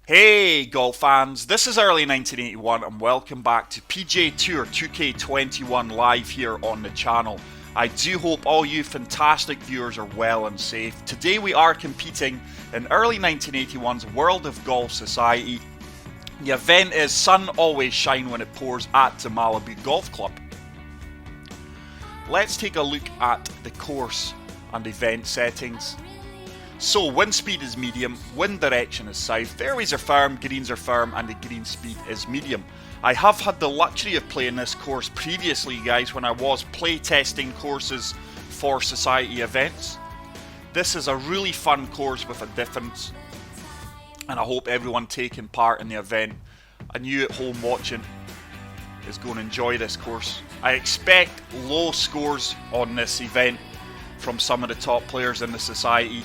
Hey golf fans, this is Early 1981 and welcome back to PGA Tour 2K21 live here on the channel. I do hope all you fantastic viewers are well and safe. Today we are competing in Early 1981's World of Golf Society. The event is Sun Always Shine When It Pours at the Malibu Golf Club. Let's take a look at the course and event settings. So wind speed is medium, wind direction is south, fairways are firm, greens are firm, and the green speed is medium. I have had the luxury of playing this course previously, guys, when I was play testing courses for society events. This is a really fun course with a difference, and I hope everyone taking part in the event and you at home watching is going to enjoy this course. I expect low scores on this event from some of the top players in the society,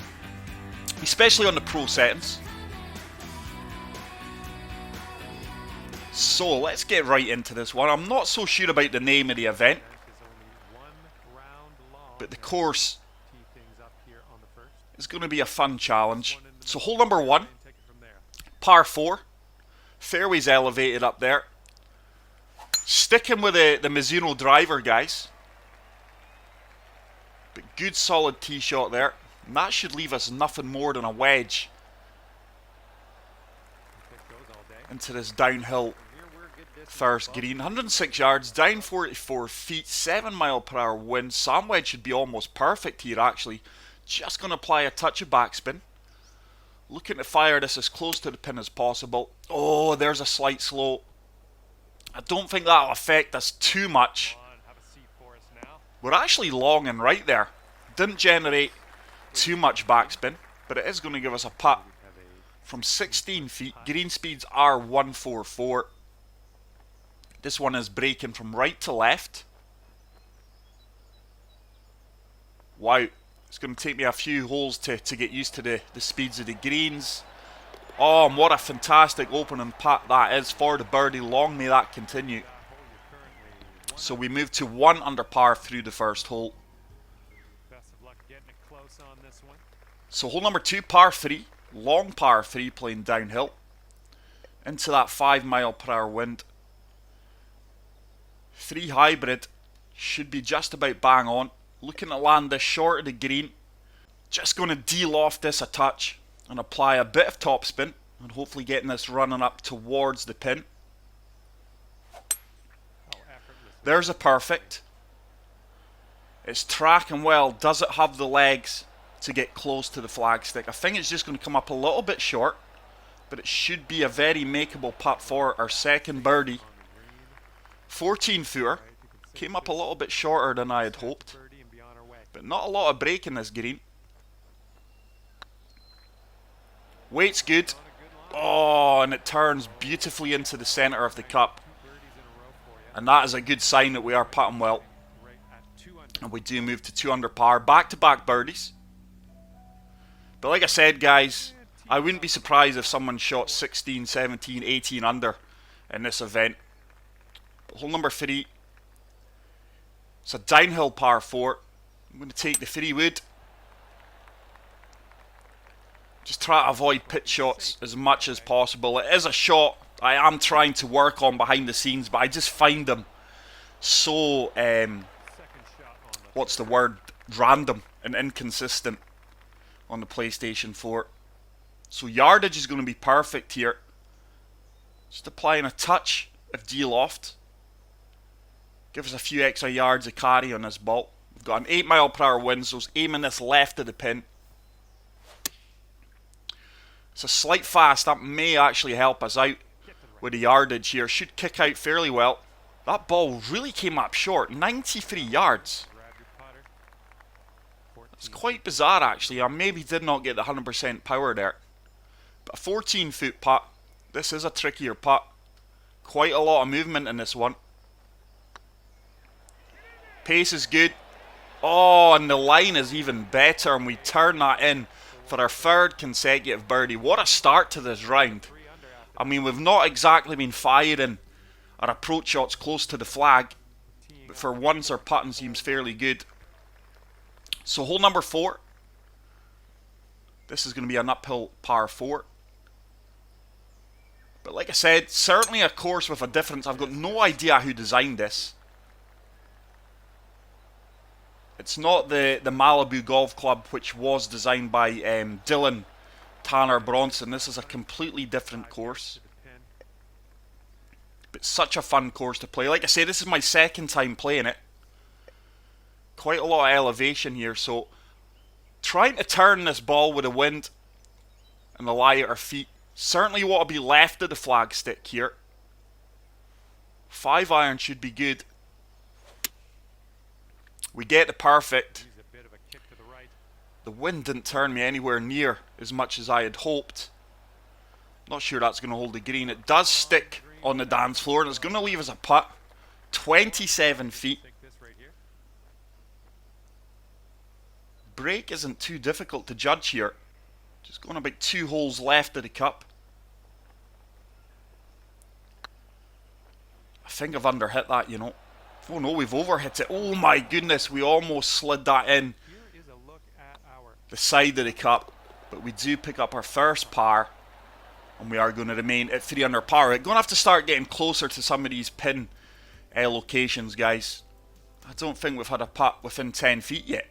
especially on the pro settings. So let's get right into this one. I'm not so sure about the name of the event, but the course is going to be a fun challenge. So hole number 1, par 4, fairways elevated up there. Sticking with the Mizuno driver, guys, but good solid tee shot there. And that should leave us nothing more than a wedge into this downhill first green. 106 yards, down 44 feet, 7 mile per hour wind. Sand wedge should be almost perfect here actually. Just going to apply a touch of backspin. Looking to fire this as close to the pin as possible. Oh, there's a slight slope. I don't think that'll affect us too much. We're actually long and right there. Didn't generate too much backspin, but it is going to give us a putt from 16 feet. Green speeds are 144. This one is breaking from right to left. Wow, it's going to take me a few holes to get used to the speeds of the greens. Oh, and what a fantastic opening putt that is for the birdie. Long may that continue. So we move to 1 under par through the first hole. So hole number 2, par 3, long par 3, playing downhill into that 5 mile per hour wind. 3 hybrid should be just about bang on. Looking to land this short of the green. Just going to de-loft this a touch and apply a bit of topspin and hopefully getting this running up towards the pin. There's a perfect. It's tracking well. Does it have the legs to get close to the flagstick? I think it's just going to come up a little bit short, but it should be a very makeable putt for our second birdie. 14 footer. Came up a little bit shorter than I had hoped, but not a lot of break in this green. Weight's good. Oh, and it turns beautifully into the centre of the cup, and that is a good sign that we are putting well. And we do move to 2 under par, back-to-back birdies. But like I said, guys, I wouldn't be surprised if someone shot 16, 17, 18 under in this event. But hole number 3, it's a downhill par 4. I'm going to take the 3 wood. Just try to avoid pitch shots as much as possible. It is a shot I am trying to work on behind the scenes, but I just find them so, what's the word, random and inconsistent on the PlayStation 4. So yardage is going to be perfect here. Just applying a touch of de-loft. Give us a few extra yards of carry on this ball. We've got an 8 mile per hour wind, so it's aiming this left of the pin. It's a slight fast. That may actually help us out with the yardage here. Should kick out fairly well. That ball really came up short. 93 yards. It's quite bizarre actually. I maybe did not get the 100% power there. But a 14 foot putt. This is a trickier putt. Quite a lot of movement in this one. Pace is good. Oh, and the line is even better, and we turn that in for our 3rd consecutive birdie. What a start to this round. I mean, we've not exactly been firing our approach shots close to the flag, but for once our putting seems fairly good. So hole number 4. This is going to be an uphill par 4. But like I said, certainly a course with a difference. I've got no idea who designed this. It's not the Malibu Golf Club, which was designed by Dylan Tanner Bronson. This is a completely different course. But such a fun course to play. Like I say, this is my second time playing it. Quite a lot of elevation here, so trying to turn this ball with the wind and the lie at our feet. Certainly want to be left of the flagstick here. 5 iron should be good. We get the perfect. The wind didn't turn me anywhere near as much as I had hoped. Not sure that's going to hold the green. It does stick on the dance floor, and it's going to leave us a putt. 27 feet. Break isn't too difficult to judge here. Just going about 2 holes left of the cup. I think I've underhit that, you know. Oh no, we've overhit it. Oh my goodness, we almost slid that in the side of the cup. But we do pick up our first par, and we are going to remain at 3 under par. We're going to have to start getting closer to some of these pin locations, guys. I don't think we've had a putt within 10 feet yet.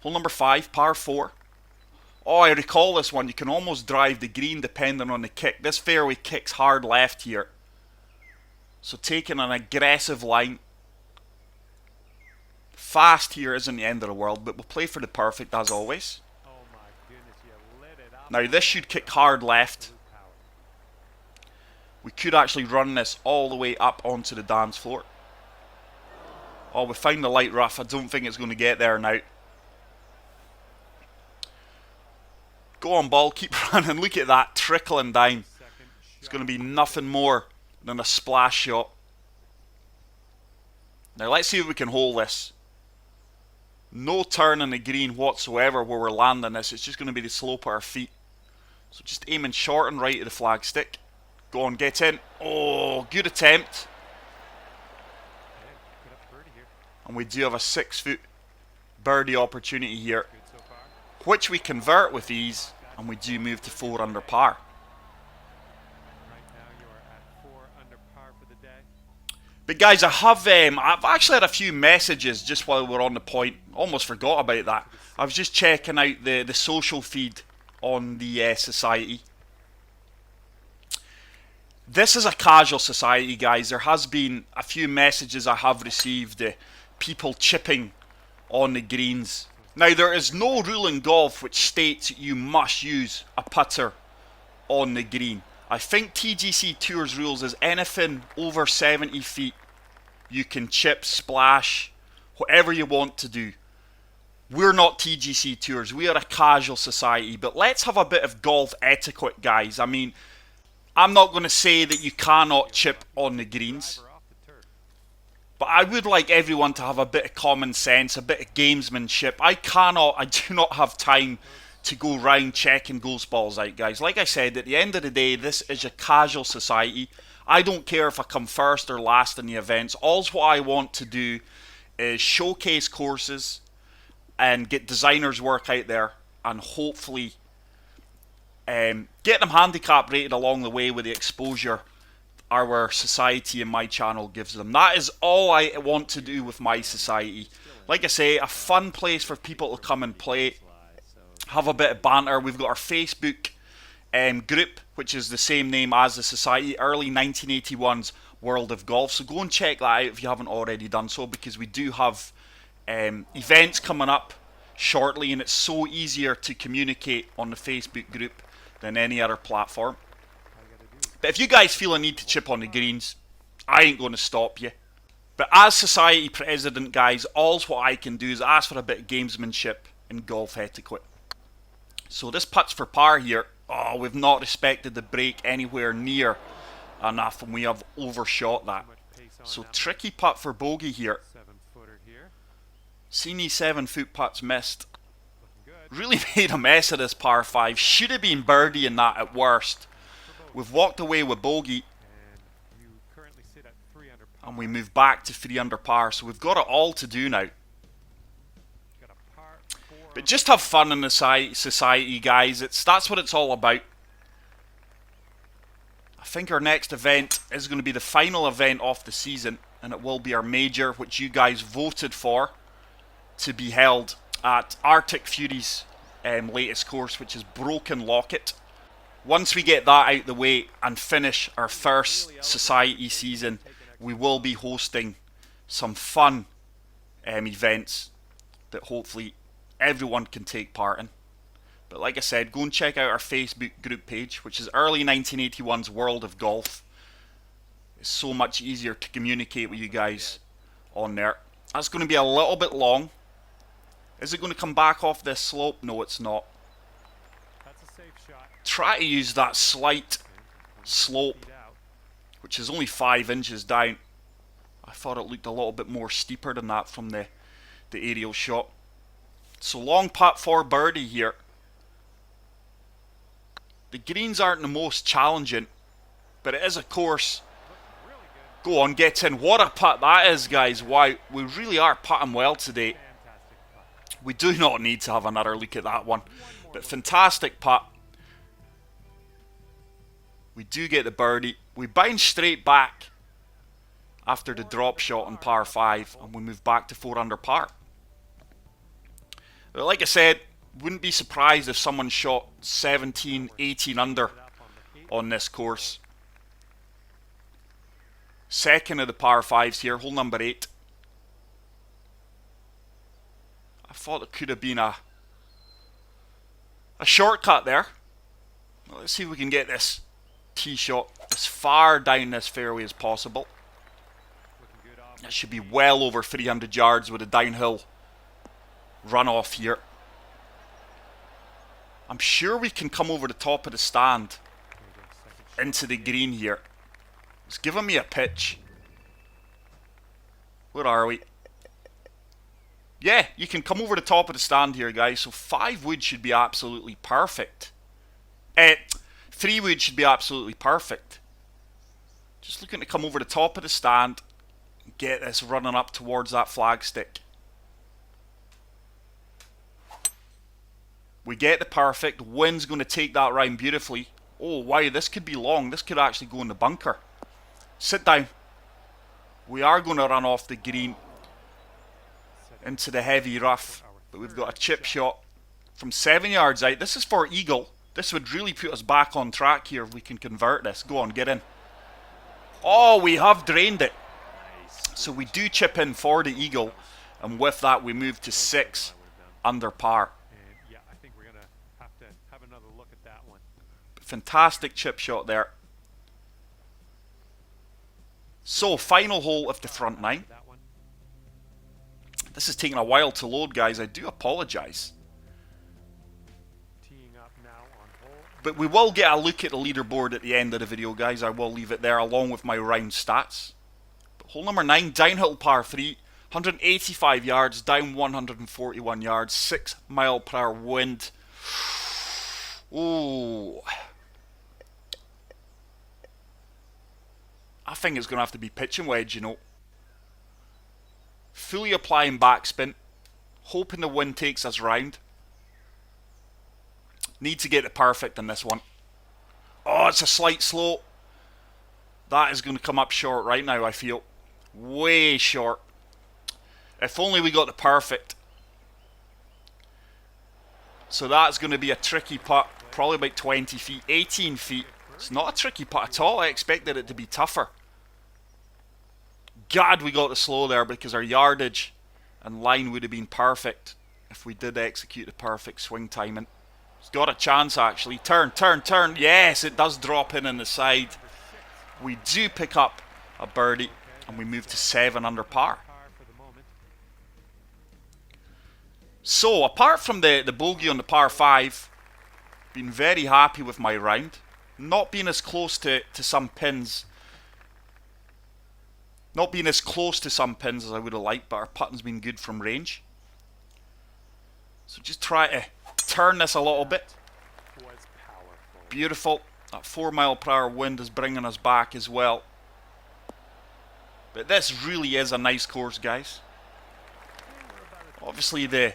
Hole number 5, par 4. Oh, I recall this one. You can almost drive the green depending on the kick. This fairway kicks hard left here. So taking an aggressive line. Fast here isn't the end of the world, but we'll play for the perfect as always. Now this should kick hard left. We could actually run this all the way up onto the dance floor. Oh, we found the light rough. I don't think it's going to get there now. Go on, ball, keep running. Look at that, trickling down. It's going to be nothing more than a splash shot. Now let's see if we can hold this. No turn in the green whatsoever where we're landing this. It's just going to be the slope of our feet. So just aiming short and right of the flagstick. Go on, get in. Oh, good attempt. And we do have a 6-foot birdie opportunity here, which we convert with ease, and we do move to 4 under par. But guys, I've actually had a few messages just while we're on the point. Almost forgot about that. I was just checking out the social feed on the society. This is a casual society, guys. There has been a few messages I have received, people chipping on the greens. Now, there is no rule in golf which states you must use a putter on the green. I think TGC Tours rules is anything over 70 feet. You can chip, splash, whatever you want to do. We're not TGC Tours. We are a casual society. But let's have a bit of golf etiquette, guys. I mean, I'm not going to say that you cannot chip on the greens. But I would like everyone to have a bit of common sense, a bit of gamesmanship. I do not have time to go round checking ghost balls out, guys. Like I said, at the end of the day, this is a casual society. I don't care if I come first or last in the events. All what I want to do is showcase courses and get designers' work out there, and hopefully get them handicap rated along the way with the exposure our society and my channel gives them. That is all I want to do with my society. Like I say, a fun place for people to come and play, have a bit of banter. We've got our Facebook group, which is the same name as the society, Early-1981's World of Golf. So go and check that out if you haven't already done so, because we do have events coming up shortly, and it's so easier to communicate on the Facebook group than any other platform. But if you guys feel a need to chip on the greens, I ain't going to stop you. But as society president, guys, all what I can do is ask for a bit of gamesmanship and golf etiquette. So this putt's for par here. Oh, we've not respected the break anywhere near enough, and we have overshot that. So tricky putt for bogey here. Seen these 7-foot putts missed. Really made a mess of this par 5. Should have been birdieing that at worst. We've walked away with bogey, and we move back to 3 under par. So we've got it all to do now. But just have fun in the society, guys. That's what it's all about. think our next event is going to be the final event of the season, and it will be our major, which you guys voted for to be held at Arctic Fury's latest course, which is Broken Locket. Once we get that out the way and finish our first society season, we will be hosting some fun events that hopefully everyone can take part in. But like I said, go and check out our Facebook group page, which is Early-1981's World of Golf. It's so much easier to communicate with you guys on there. That's going to be a little bit long. Is it going to come back off this slope? No, it's not. That's a safe shot. Try to use that slight slope, which is only 5 inches down. I thought it looked a little bit more steeper than that from the aerial shot. So long putt for birdie here. The greens aren't the most challenging, but it is a course. Go on, get in. What a putt that is, guys. Wow, we really are putting well today. We do not need to have another look at that one, but fantastic putt. We do get the birdie. We bounce straight back after the drop shot on par 5, and we move back to 4 under par. But like I said, wouldn't be surprised if someone shot 17, 18 under on this course. Second of the par 5s here, hole number 8. I thought it could have been a shortcut there. Well, let's see if we can get this tee shot as far down this fairway as possible. That should be well over 300 yards with a downhill runoff here. I'm sure we can come over the top of the stand into the green here. It's giving me a pitch. Where are we? Yeah, you can come over the top of the stand here, guys. So 5 wood should be absolutely perfect. 3 wood should be absolutely perfect. Just looking to come over the top of the stand and get this running up towards that flagstick. We get the perfect. Wind's going to take that round beautifully. Oh, wow, this could be long. This could actually go in the bunker. Sit down. We are going to run off the green into the heavy rough, but we've got a chip shot from 7 yards out. This is for eagle. This would really put us back on track here if we can convert this. Go on, get in. Oh, we have drained it. So we do chip in for the eagle, and with that we move to 6 under par. Yeah, I think we're gonna have to have another look at that one. Fantastic chip shot there. So, final hole of the front 9. This is taking a while to load, guys. I do apologise. But we will get a look at the leaderboard at the end of the video, guys. I will leave it there along with my round stats. But hole number 9, downhill par 3. 185 yards, down 141 yards. 6 mile per hour wind. Ooh. I think it's going to have to be pitching wedge, you know. Fully applying backspin, hoping the wind takes us round. Need to get it perfect in this one. Oh, it's a slight slope. That is going to come up short right now, I feel. Way short. If only we got the perfect. So that's going to be a tricky putt. Probably about 20 feet, 18 feet. It's not a tricky putt at all. I expected it to be tougher. God, we got the slow there because our yardage and line would have been perfect if we did execute the perfect swing timing. It's got a chance actually. Turn, turn, turn. Yes, it does drop in on the side. We do pick up a birdie and we move to 7 under par. So, apart from the bogey on the par 5, been very happy with my round. Not being as close to some pins. Not being as close to some pins as I would have liked, but our putting's been good from range. So just try to turn this a little bit. Beautiful. That 4 mile per hour wind is bringing us back as well. But this really is a nice course, guys. Obviously the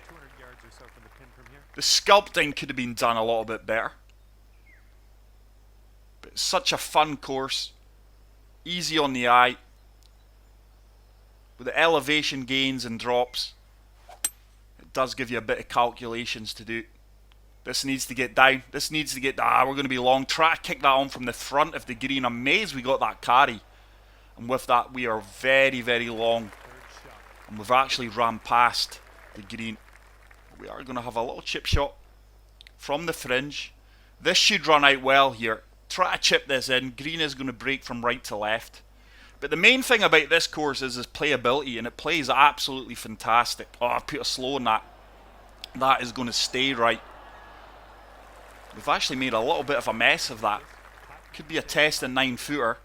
sculpting could have been done a little bit better. But But such a fun course. Easy on the eye. With the elevation gains and drops, it does give you a bit of calculations to do. This needs to get down. This needs to get... we're going to be long. Try to kick that on from the front of the green. I'm amazed we got that carry. And with that, we are very, very long. And we've actually ran past the green. We are going to have a little chip shot from the fringe. This should run out well here. Try to chip this in. Green is going to break from right to left. But the main thing about this course is its playability, and it plays absolutely fantastic. Oh, I put a slow on that. That is going to stay right. We've actually made a little bit of a mess of that. Could be a test in 9-footer.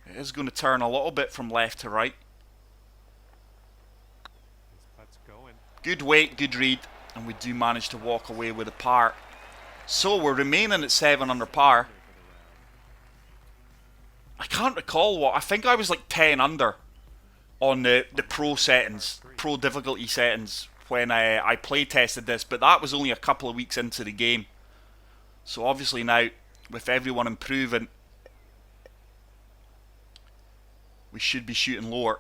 It is going to turn a little bit from left to right. Good weight, good read, and we do manage to walk away with a par. So we're remaining at 7 under par. I can't recall what. I think I was like 10 under on the pro settings, pro difficulty settings when I play tested this, but that was only a couple of weeks into the game. So obviously now, with everyone improving, we should be shooting lower.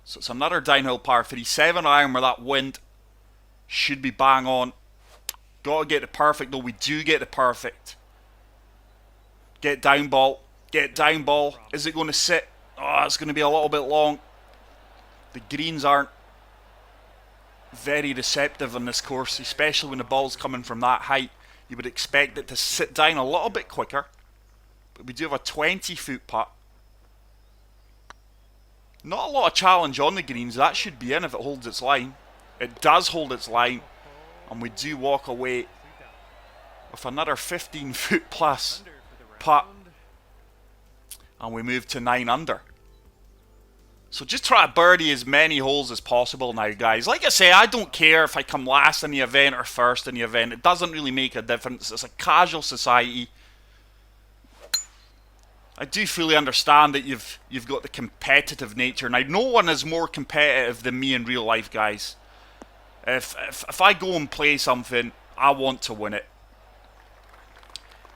So it's another downhill par 3, 7 iron where that wind should be bang on. Got to get the perfect though. We do get the perfect. Get down ball. Get down ball. Is it going to sit? Oh, it's going to be a little bit long. The greens aren't very receptive on this course, especially when the ball's coming from that height. You would expect it to sit down a little bit quicker. But we do have a 20-foot putt. Not a lot of challenge on the greens. That should be in if it holds its line. It does hold its line. And we do walk away with another 15-foot plus putt. And we move to 9 under. So just try to birdie as many holes as possible now, guys. Like I say, I don't care if I come last in the event or first in the event. It doesn't really make a difference. It's a casual society. I do fully understand that you've got the competitive nature. Now, no one is more competitive than me in real life, guys. If I go and play something, I want to win it.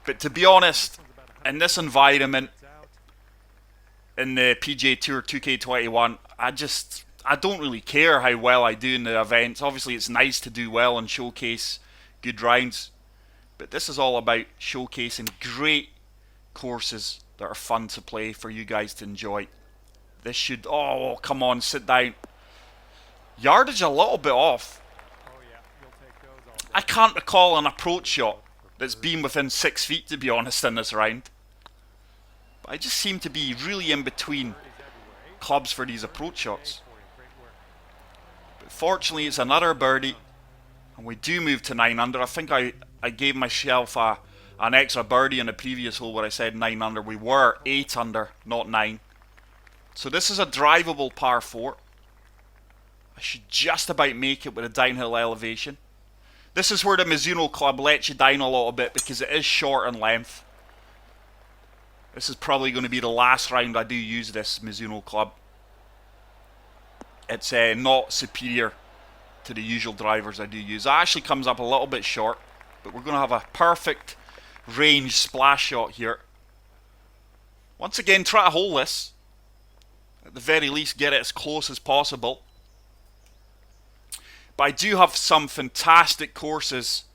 But to be honest, in this environment, in the PGA Tour 2K21, I don't really care how well I do in the events. Obviously, it's nice to do well and showcase good rounds. But this is all about showcasing great courses that are fun to play for you guys to enjoy. This should... Oh, come on, sit down. Yardage a little bit off. I can't recall an approach shot that's been within 6 feet, to be honest, in this round. But I just seem to be really in between clubs for these approach shots. But fortunately, it's another birdie. And we do move to 9 under. I think I gave myself an extra birdie in the previous hole where I said 9 under. We were 8 under, not 9. So this is a drivable par 4. I should just about make it with a downhill elevation. This is where the Mizuno club lets you down a little bit because it is short in length. This is probably going to be the last round I do use this Mizuno club. It's not superior to the usual drivers I do use. It actually comes up a little bit short, but we're going to have a perfect range splash shot here. Once again, try to hold this. At the very least, get it as close as possible. But I do have some fantastic courses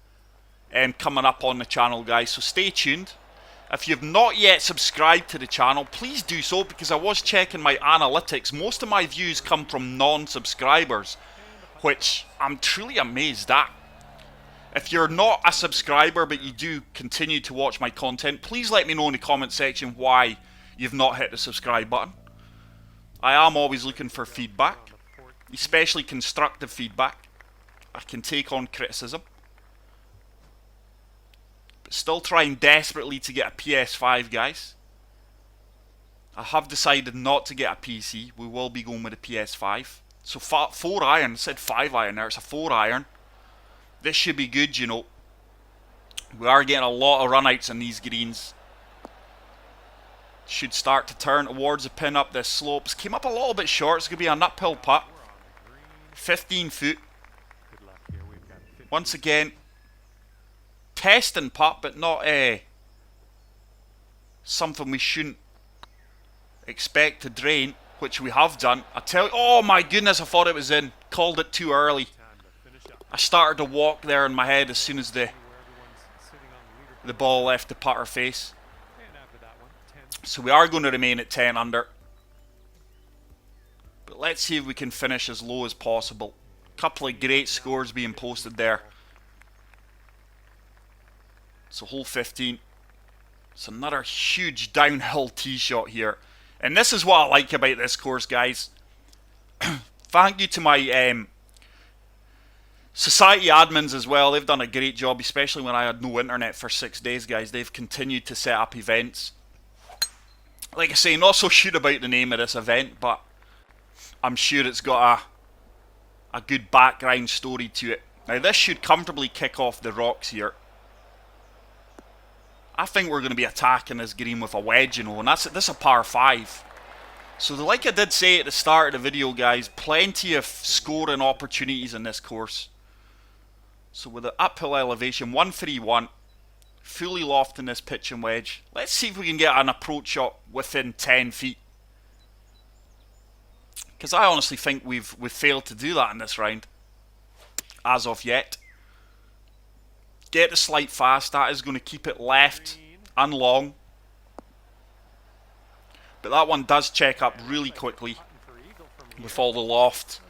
coming up on the channel, guys, so stay tuned. If you've not yet subscribed to the channel, please do so, because I was checking my analytics. Most of my views come from non-subscribers, which I'm truly amazed at. If you're not a subscriber but you do continue to watch my content, please let me know in the comment section why you've not hit the subscribe button. I am always looking for feedback, especially constructive feedback. I can take on criticism. But still trying desperately to get a PS5, guys. I have decided not to get a PC. We will be going with a PS5. So 4 iron. I said 5 iron there. It's a 4 iron. This should be good, you know. We are getting a lot of runouts on these greens. Should start to turn towards the pin up this slopes. Came up a little bit short. It's going to be an uphill putt. 15 foot. Once again, testing putt, but not something we shouldn't expect to drain, which we have done. I tell you, oh my goodness, I thought it was in. Called it too early. I started to walk there in my head as soon as the ball left the putter face. So we are going to remain at 10 under. But let's see if we can finish as low as possible. A couple of great scores being posted there. So hole 15. It's another huge downhill tee shot here. And this is what I like about this course, guys. Thank you to my society admins as well. They've done a great job, especially when I had no internet for 6 days, guys. They've continued to set up events. Like I say, not so sure about the name of this event, but I'm sure it's got a good background story to it. Now this should comfortably kick off the rocks here. I think we're going to be attacking this green with a wedge, you know, and this is a par 5. So like I did say at the start of the video, guys, plenty of scoring opportunities in this course. So with the uphill elevation, 131, fully lofting this pitch and wedge. Let's see if we can get an approach shot within 10 feet. Because I honestly think we've failed to do that in this round, as of yet. Get the slight fast, that is going to keep it left and long. But that one does check up really quickly with all the loft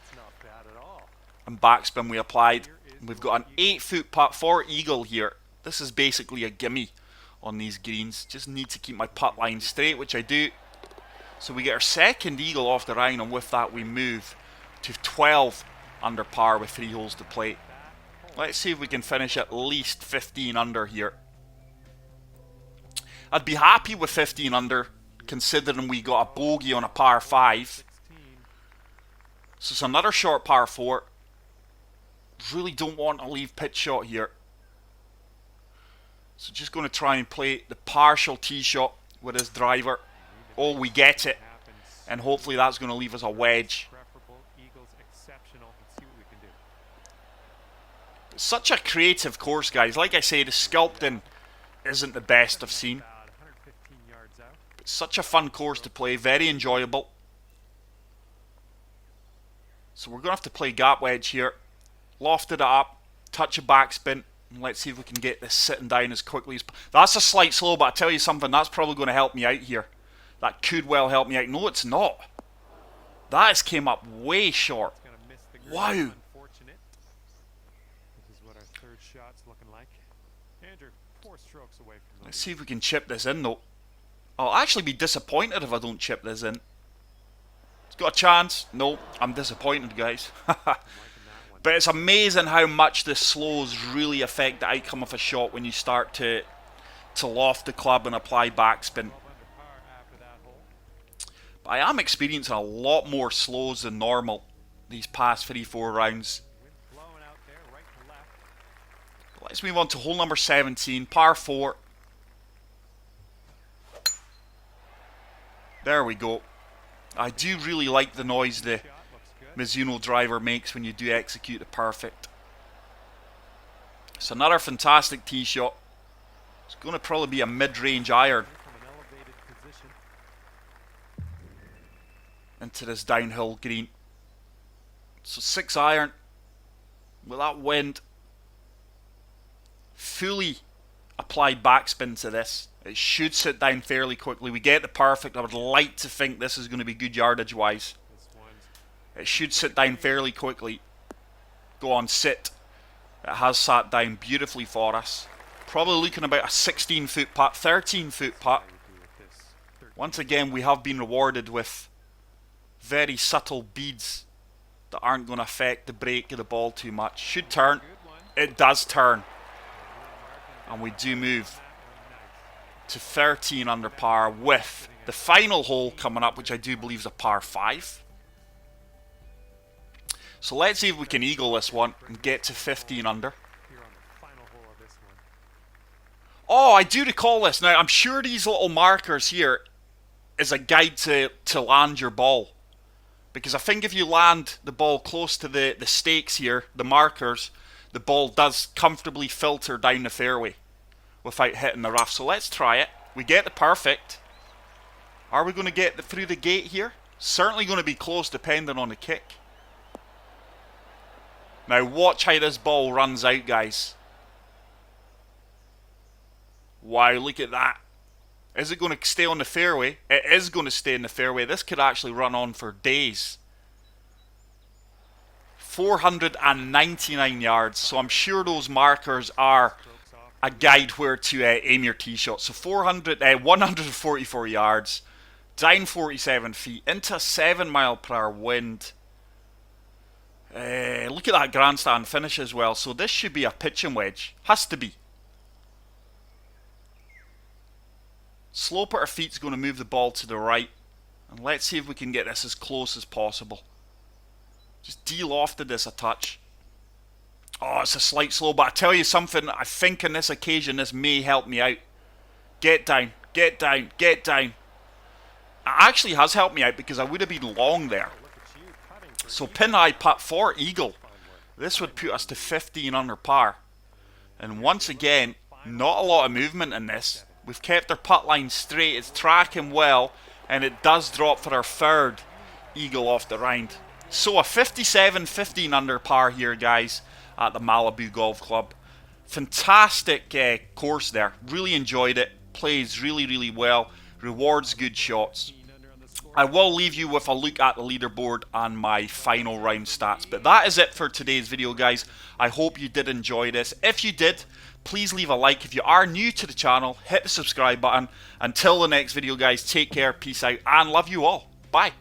and backspin we applied. We've got an 8-foot putt for eagle here. This is basically a gimme on these greens. Just need to keep my putt line straight, which I do. So we get our second eagle off the round, and with that we move to 12 under par with 3 holes to play. Let's see if we can finish at least 15 under here. I'd be happy with 15 under, considering we got a bogey on a par 5. So it's another short par 4. Really don't want to leave pitch shot here. So just going to try and play the partial tee shot with his driver. Oh, we get it. And hopefully that's going to leave us a wedge. It's such a creative course, guys. Like I say, the sculpting isn't the best I've seen. But such a fun course to play. Very enjoyable. So we're going to have to play gap wedge here. Lofted it up. Touch of backspin. And let's see if we can get this sitting down as quickly as... That's a slight slow, but I tell you something, that's probably going to help me out here. That could well help me out. No, it's not. That has came up way short. Wow. This is what our third shot's looking like. Andrew, 4 strokes away from the Let's see if we can chip this in, though. I'll actually be disappointed if I don't chip this in. It's got a chance. No, I'm disappointed, guys. But it's amazing how much the slows really affect the outcome of a shot when you start to loft the club and apply backspin. But I am experiencing a lot more slows than normal these past 3-4 rounds. Let's move on to hole number 17, par 4. There we go. I do really like the noise the Mizuno driver makes when you do execute it perfect. It's another fantastic tee shot. It's going to probably be a mid-range iron into this downhill green. So 6 iron with that wind. Fully applied backspin to this. It should sit down fairly quickly. We get the perfect. I would like to think this is going to be good yardage wise. It should sit down fairly quickly. Go on, sit. It has sat down beautifully for us. Probably looking about a 16-foot putt, 13-foot putt. Once again, we have been rewarded with very subtle beads that aren't going to affect the break of the ball too much. Should turn. It does turn. And we do move to 13 under par with the final hole coming up, which I do believe is a par 5. So let's see if we can eagle this one and get to 15 under. Oh, I do recall this. Now, I'm sure these little markers here is a guide to land your ball. Because I think if you land the ball close to the stakes here, the markers, the ball does comfortably filter down the fairway without hitting the rough. So let's try it. We get the perfect. Are we going to get through the gate here? Certainly going to be close depending on the kick. Now watch how this ball runs out, guys. Wow, look at that. Is it going to stay on the fairway? It is going to stay in the fairway. This could actually run on for days. 499 yards. So I'm sure those markers are a guide where to aim your tee shot. So 144 yards. Down 47 feet. Into a 7 mile per hour wind. Look at that grandstand finish as well. So this should be a pitching wedge. Has to be. Slope at our feet's going to move the ball to the right. And let's see if we can get this as close as possible. Just de-lofted this a touch. Oh, it's a slight slow, but I tell you something, I think on this occasion this may help me out. Get down, get down, get down. It actually has helped me out because I would have been long there. So pin high putt for eagle. This would put us to 15 under par. And once again, not a lot of movement in this. We've kept our putt line straight, it's tracking well, and it does drop for our third eagle off the round. So a 57-15 under par here, guys, at the Malibu Golf Club. Fantastic course there. Really enjoyed it. Plays really, really well. Rewards good shots. I will leave you with a look at the leaderboard and my final round stats. But that is it for today's video, guys. I hope you did enjoy this. If you did, please leave a like. If you are new to the channel, hit the subscribe button. Until the next video, guys, take care, peace out, and love you all. Bye.